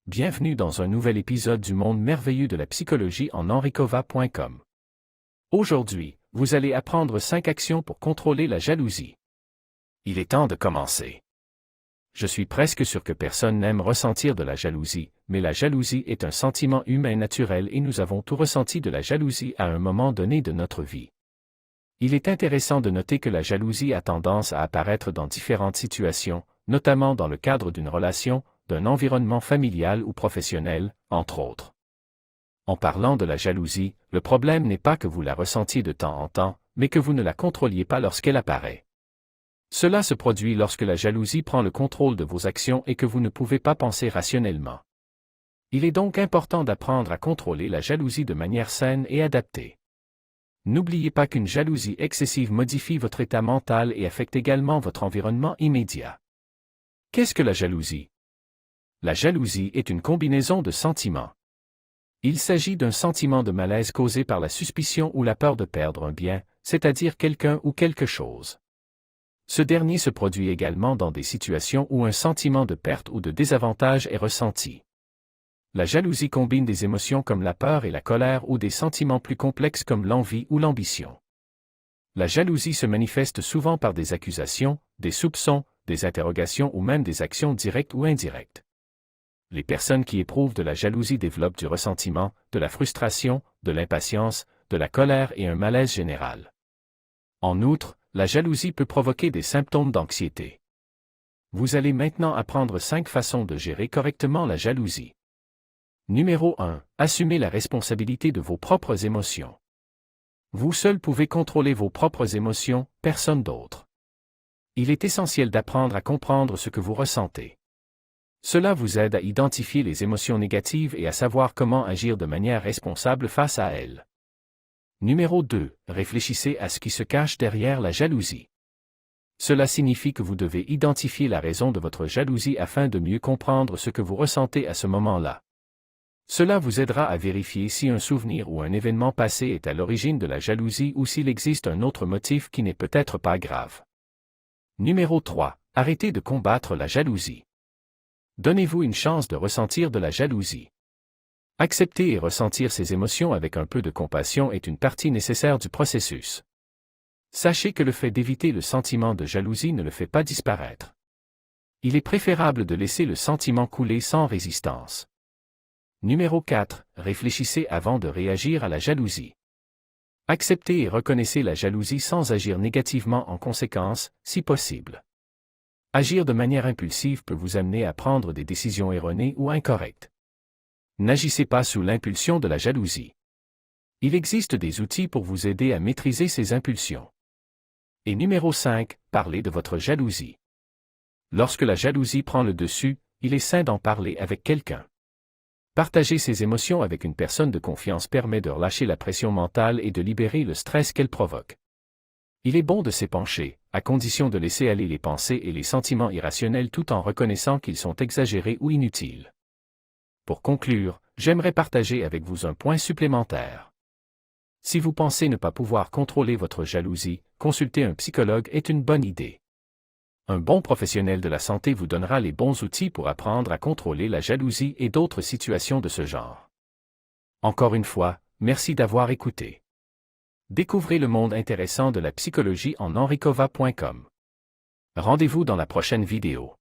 Bienvenue dans un nouvel épisode du monde merveilleux de la psychologie en henricova.com. Aujourd'hui, vous allez apprendre 5 actions pour contrôler la jalousie. Il est temps de commencer. Je suis presque sûr que personne n'aime ressentir de la jalousie, mais la jalousie est un sentiment humain naturel et nous avons tous ressenti de la jalousie à un moment donné de notre vie. Il est intéressant de noter que la jalousie a tendance à apparaître dans différentes situations, notamment dans le cadre d'une relation, d'un environnement familial ou professionnel, entre autres. En parlant de la jalousie, le problème n'est pas que vous la ressentiez de temps en temps, mais que vous ne la contrôliez pas lorsqu'elle apparaît. Cela se produit lorsque la jalousie prend le contrôle de vos actions et que vous ne pouvez pas penser rationnellement. Il est donc important d'apprendre à contrôler la jalousie de manière saine et adaptée. N'oubliez pas qu'une jalousie excessive modifie votre état mental et affecte également votre environnement immédiat. Qu'est-ce que la jalousie? La jalousie est une combinaison de sentiments. Il s'agit d'un sentiment de malaise causé par la suspicion ou la peur de perdre un bien, c'est-à-dire quelqu'un ou quelque chose. Ce dernier se produit également dans des situations où un sentiment de perte ou de désavantage est ressenti. La jalousie combine des émotions comme la peur et la colère ou des sentiments plus complexes comme l'envie ou l'ambition. La jalousie se manifeste souvent par des accusations, des soupçons, des interrogations ou même des actions directes ou indirectes. Les personnes qui éprouvent de la jalousie développent du ressentiment, de la frustration, de l'impatience, de la colère et un malaise général. En outre, la jalousie peut provoquer des symptômes d'anxiété. Vous allez maintenant apprendre 5 façons de gérer correctement la jalousie. Numéro 1. Assumez la responsabilité de vos propres émotions. Vous seul pouvez contrôler vos propres émotions, personne d'autre. Il est essentiel d'apprendre à comprendre ce que vous ressentez. Cela vous aide à identifier les émotions négatives et à savoir comment agir de manière responsable face à elles. Numéro 2. Réfléchissez à ce qui se cache derrière la jalousie. Cela signifie que vous devez identifier la raison de votre jalousie afin de mieux comprendre ce que vous ressentez à ce moment-là. Cela vous aidera à vérifier si un souvenir ou un événement passé est à l'origine de la jalousie ou s'il existe un autre motif qui n'est peut-être pas grave. Numéro 3. Arrêtez de combattre la jalousie. Donnez-vous une chance de ressentir de la jalousie. Accepter et ressentir ces émotions avec un peu de compassion est une partie nécessaire du processus. Sachez que le fait d'éviter le sentiment de jalousie ne le fait pas disparaître. Il est préférable de laisser le sentiment couler sans résistance. Numéro 4. Réfléchissez avant de réagir à la jalousie. Acceptez et reconnaissez la jalousie sans agir négativement en conséquence, si possible. Agir de manière impulsive peut vous amener à prendre des décisions erronées ou incorrectes. N'agissez pas sous l'impulsion de la jalousie. Il existe des outils pour vous aider à maîtriser ces impulsions. Et numéro 5, parlez de votre jalousie. Lorsque la jalousie prend le dessus, il est sain d'en parler avec quelqu'un. Partager ses émotions avec une personne de confiance permet de relâcher la pression mentale et de libérer le stress qu'elle provoque. Il est bon de s'épancher, à condition de laisser aller les pensées et les sentiments irrationnels tout en reconnaissant qu'ils sont exagérés ou inutiles. Pour conclure, j'aimerais partager avec vous un point supplémentaire. Si vous pensez ne pas pouvoir contrôler votre jalousie, consulter un psychologue est une bonne idée. Un bon professionnel de la santé vous donnera les bons outils pour apprendre à contrôler la jalousie et d'autres situations de ce genre. Encore une fois, merci d'avoir écouté. Découvrez le monde intéressant de la psychologie en henricova.com. Rendez-vous dans la prochaine vidéo.